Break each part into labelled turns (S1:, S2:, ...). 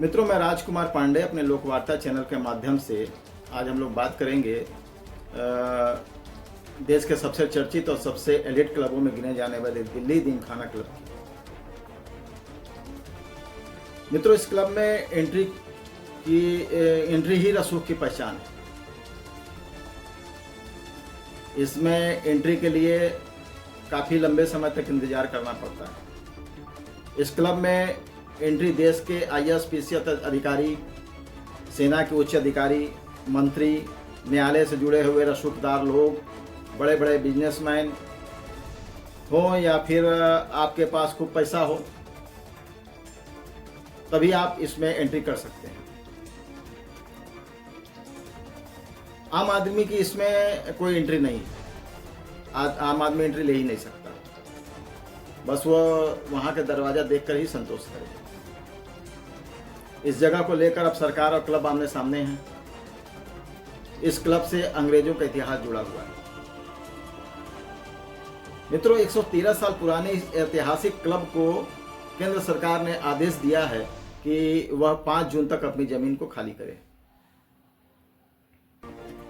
S1: मित्रों, मैं राजकुमार पांडे अपने लोकवार्ता चैनल के माध्यम से आज हम लोग बात करेंगे देश के सबसे चर्चित और सबसे एलिट क्लबों में गिने जाने वाले दिल्ली जिमखाना क्लब की। मित्रों, इस क्लब में एंट्री ही रसूख की पहचान है। इसमें एंट्री के लिए काफ़ी लंबे समय तक इंतजार करना पड़ता है। इस क्लब में एंट्री देश के IAS PCS अधिकारी, सेना के उच्च अधिकारी, मंत्री, न्यायालय से जुड़े हुए रसूखदार लोग, बड़े बड़े बिजनेसमैन हो या फिर आपके पास खूब पैसा हो, तभी आप इसमें एंट्री कर सकते हैं। आम आदमी की इसमें कोई एंट्री नहीं है। आम आदमी एंट्री ले ही नहीं सकता, बस वो वहाँ के दरवाज़ा देखकर ही संतोष करेगा। इस जगह को लेकर अब सरकार और क्लब आमने सामने हैं। इस क्लब से अंग्रेजों का इतिहास जुड़ा हुआ है। मित्रों, 113 साल पुराने इस ऐतिहासिक क्लब को केंद्र सरकार ने आदेश दिया है कि वह 5 जून तक अपनी जमीन को खाली करे।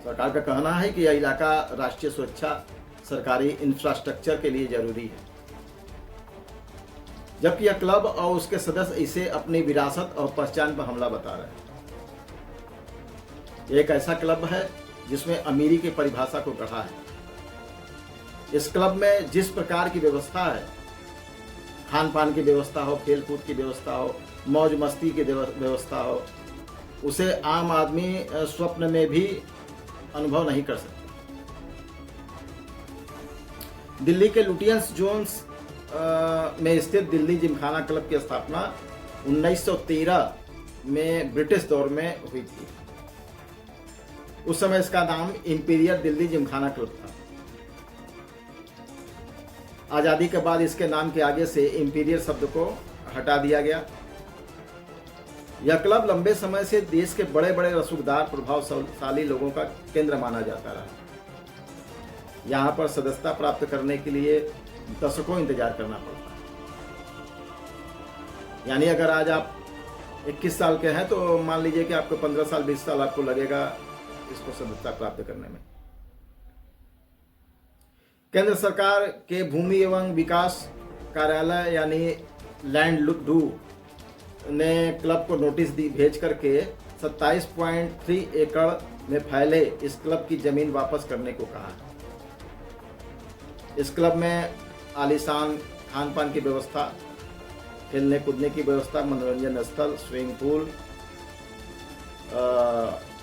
S1: सरकार का कहना है कि यह इलाका राष्ट्रीय सुरक्षा, सरकारी इंफ्रास्ट्रक्चर के लिए जरूरी है, जबकि यह क्लब और उसके सदस्य इसे अपनी विरासत और पहचान पर हमला बता रहे हैं। एक ऐसा क्लब है जिसमें अमीरी की परिभाषा को गढ़ा है। इस क्लब में जिस प्रकार की व्यवस्था है, खान पान की व्यवस्था हो, खेल कूद की व्यवस्था हो, मौज मस्ती की व्यवस्था हो, उसे आम आदमी स्वप्न में भी अनुभव नहीं कर सकता। दिल्ली के लुटियंस जोन्स में स्थित दिल्ली जिमखाना क्लब की स्थापना 1913 में ब्रिटिश दौर में हुई थी। उस समय इसका नाम इंपीरियल दिल्ली जिमखाना क्लब था। आज़ादी के बाद इसके नाम के आगे से इंपीरियल शब्द को हटा दिया गया। यह क्लब लंबे समय से देश के बड़े बड़े रसूखदार, प्रभावशाली लोगों का केंद्र माना जाता रहा। यहाँ पर सदस्यता प्राप्त करने के लिए दशकों इंतजार करना पड़ता है। यानी अगर आज आप 21 साल के हैं तो मान लीजिए कि आपको 15 साल 20 साल आपको लगेगा इसको सदस्यता प्राप्त करने में। केंद्र सरकार के भूमि एवं विकास कार्यालय यानी लैंड डू ने क्लब को नोटिस भेज करके 27.3 एकड़ में फैले इस क्लब की जमीन वापस करने को कहा है। इस क्लब में आलीशान खान पान की व्यवस्था, खेलने कूदने की व्यवस्था, मनोरंजन स्थल, स्विमिंग पूल,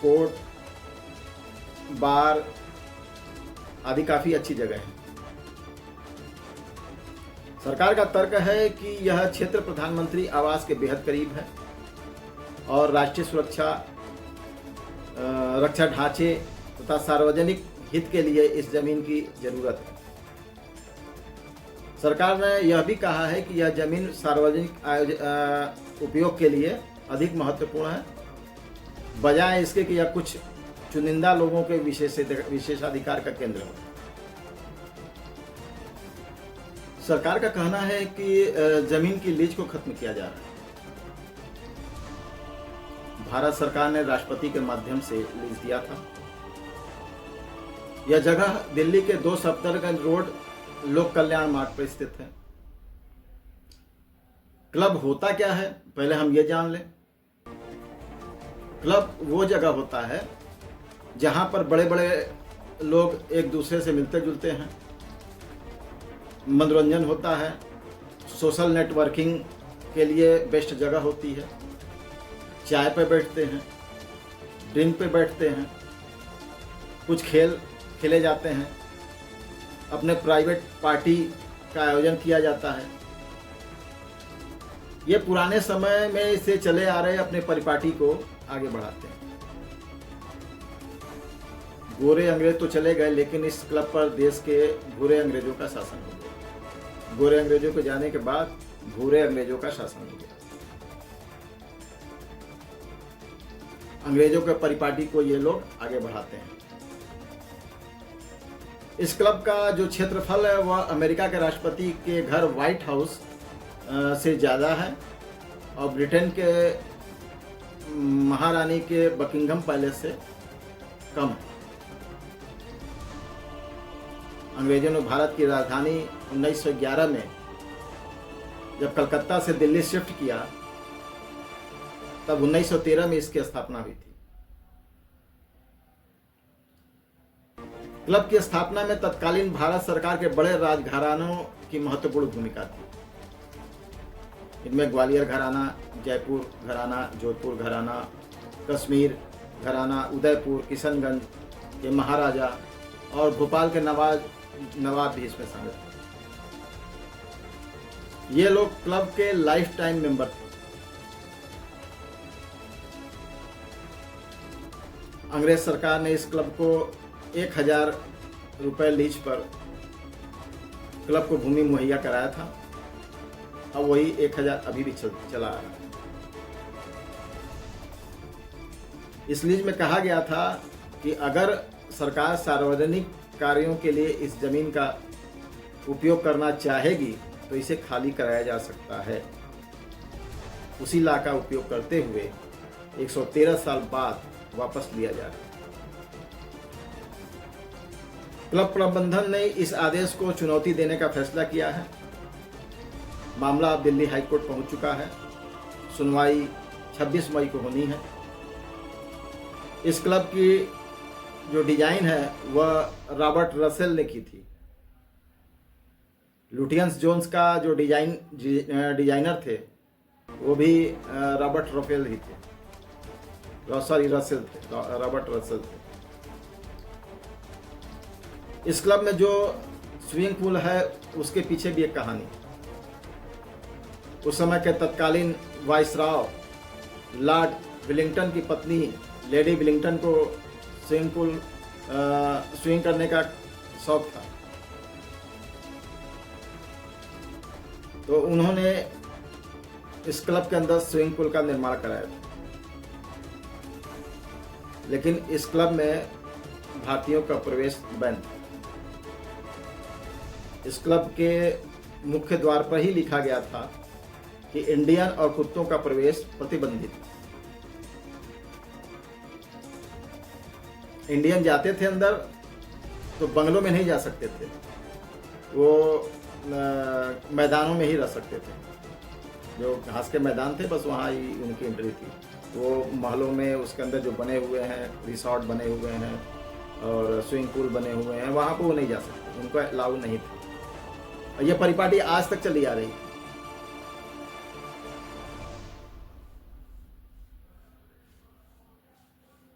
S1: कोर्ट, बार आदि काफ़ी अच्छी जगह है। सरकार का तर्क है कि यह क्षेत्र प्रधानमंत्री आवास के बेहद करीब है और राष्ट्रीय सुरक्षा, रक्षा ढांचे तथा सार्वजनिक हित के लिए इस जमीन की जरूरत है। सरकार ने यह भी कहा है कि यह जमीन सार्वजनिक उपयोग के लिए अधिक महत्वपूर्ण है, बजाय इसके कि यह कुछ चुनिंदा लोगों के विशेषाधिकार का केंद्र हो। सरकार का कहना है कि जमीन की लीज को खत्म किया जा रहा है। भारत सरकार ने राष्ट्रपति के माध्यम से लीज दिया था। यह जगह दिल्ली के 2 सफदरगंज रोड लोक कल्याण मार्ग पर स्थित है। क्लब होता क्या है, पहले हम ये जान लें। क्लब वो जगह होता है जहां पर बड़े बड़े लोग एक दूसरे से मिलते जुलते हैं, मनोरंजन होता है, सोशल नेटवर्किंग के लिए बेस्ट जगह होती है। चाय पे बैठते हैं, ड्रिंक पे बैठते हैं, कुछ खेल खेले जाते हैं, अपने प्राइवेट पार्टी का आयोजन किया जाता है। ये पुराने समय में से चले आ रहे अपने परिपाटी को आगे बढ़ाते हैं। गोरे अंग्रेज तो चले गए, लेकिन इस क्लब पर देश के भूरे अंग्रेजों का शासन हो गया। गोरे अंग्रेजों के जाने के बाद भूरे अंग्रेजों का शासन हो गया। अंग्रेजों के परिपाटी को ये लोग आगे बढ़ाते हैं। इस क्लब का जो क्षेत्रफल है वह अमेरिका के राष्ट्रपति के घर व्हाइट हाउस से ज़्यादा है और ब्रिटेन के महारानी के बकिंघम पैलेस से कम है। अंग्रेजों ने भारत की राजधानी 1911 में जब कलकत्ता से दिल्ली शिफ्ट किया, तब 1913 में इसकी स्थापना हुई थी। क्लब की स्थापना में तत्कालीन भारत सरकार के बड़े राजघरानों की महत्वपूर्ण भूमिका थी। इनमें ग्वालियर घराना, जयपुर घराना, जोधपुर घराना, कश्मीर घराना, उदयपुर, किशनगंज के महाराजा और भोपाल के नवाब भी इसमें शामिल थे। ये लोग क्लब के लाइफ टाइम मेंबर थे। अंग्रेज सरकार ने इस क्लब को 1000 रुपये लीज पर क्लब को भूमि मुहैया कराया था। अब वही 1000 अभी भी चला आ रहा है। इस लीज में कहा गया था कि अगर सरकार सार्वजनिक कार्यों के लिए इस जमीन का उपयोग करना चाहेगी तो इसे खाली कराया जा सकता है। उसी ला का उपयोग करते हुए 113 साल बाद वापस लिया जा रहा है। क्लब प्रबंधन ने इस आदेश को चुनौती देने का फैसला किया है। मामला अब दिल्ली हाईकोर्ट पहुंच चुका है। सुनवाई 26 मई को होनी है। इस क्लब की जो डिजाइन है वह रॉबर्ट रसेल ने की थी। लुटियंस जोन्स का जो डिजाइनर थे वो भी रॉबर्ट रफेल ही थे, रसेल थे, रॉबर्ट रसेल थे। इस क्लब में जो स्विमिंग पूल है उसके पीछे भी एक कहानी। उस समय के तत्कालीन वाइसराय लॉर्ड विलिंगटन की पत्नी लेडी विलिंगटन को स्विमिंग करने का शौक था, तो उन्होंने इस क्लब के अंदर स्विमिंग पूल का निर्माण कराया था। लेकिन इस क्लब में भारतीयों का प्रवेश बैन था। इस क्लब के मुख्य द्वार पर ही लिखा गया था कि इंडियन और कुत्तों का प्रवेश प्रतिबंधित। इंडियन जाते थे अंदर तो बंगलों में नहीं जा सकते थे, वो मैदानों में ही रह सकते थे। जो घास के मैदान थे बस वहाँ ही उनकी एंट्री थी। वो महलों में उसके अंदर जो बने हुए हैं, रिसोर्ट बने हुए हैं और स्विमिंग पूल बने हुए हैं, वहाँ पर वो नहीं जा सकते, उनको अलाउ नहीं था। और यह परिपाटी आज तक चली आ रही है।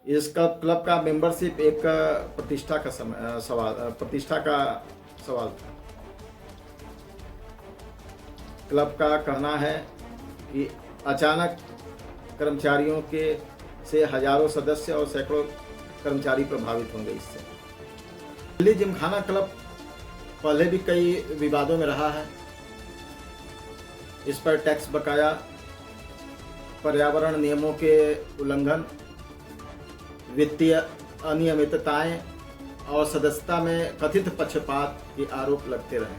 S1: इस क्लब का मेंबरशिप एक प्रतिष्ठा का सवाल था। क्लब का कहना है कि अचानक कर्मचारियों के से हजारों सदस्य और सैकड़ों कर्मचारी प्रभावित होंगे इससे। दिल्ली जिमखाना क्लब पहले भी कई विवादों में रहा है। इस पर टैक्स बकाया, पर्यावरण नियमों के उल्लंघन, वित्तीय अनियमितताएं और सदस्यता में कथित पक्षपात के आरोप लगते रहे।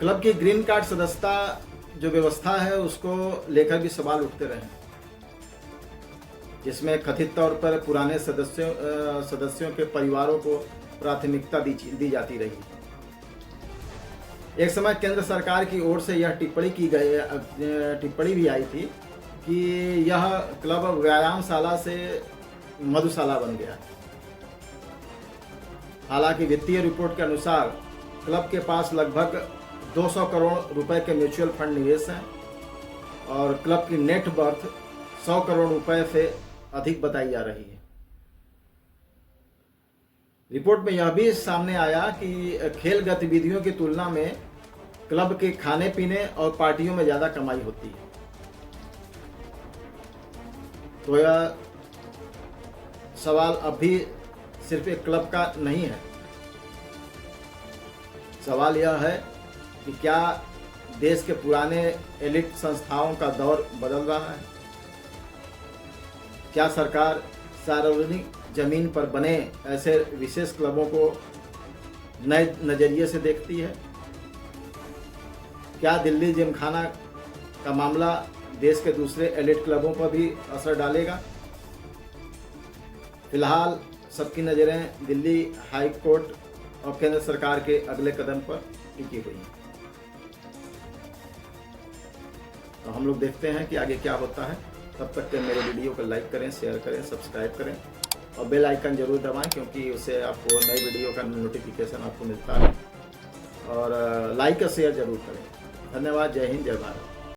S1: क्लब की ग्रीन कार्ड सदस्यता जो व्यवस्था है उसको लेकर भी सवाल उठते रहे, जिसमें कथित तौर पर पुराने सदस्यों के परिवारों को प्राथमिकता दी जाती रही। एक समय केंद्र सरकार की ओर से यह टिप्पणी भी आई थी कि यह क्लब व्यायामशाला से मधुशाला बन गया। हालांकि वित्तीय रिपोर्ट के अनुसार क्लब के पास लगभग 200 करोड़ रुपए के म्यूचुअल फंड निवेश हैं और क्लब की नेट वर्थ 100 करोड़ रुपए से अधिक बताई जा रही है। रिपोर्ट में यह भी सामने आया कि खेल गतिविधियों की तुलना में क्लब के खाने पीने और पार्टियों में ज़्यादा कमाई होती है। तो यह सवाल अब भी सिर्फ एक क्लब का नहीं है। सवाल यह है कि क्या देश के पुराने एलिट संस्थाओं का दौर बदल रहा है? क्या सरकार सार्वजनिक जमीन पर बने ऐसे विशेष क्लबों को नए नजरिए से देखती है? क्या दिल्ली जिमखाना का मामला देश के दूसरे एलिट क्लबों पर भी असर डालेगा। फिलहाल सबकी नज़रें दिल्ली हाई कोर्ट और केंद्र सरकार के अगले कदम पर टिकी हुई हैं। तो हम लोग देखते हैं कि आगे क्या होता है। तब तक के मेरे वीडियो को लाइक करें, शेयर करें, सब्सक्राइब करें और बेल आइकन जरूर दबाएं, क्योंकि उससे आपको नई वीडियो का नोटिफिकेशन आपको मिलता है। और लाइक और शेयर जरूर करें। धन्यवाद। जय हिंद, जय भारत।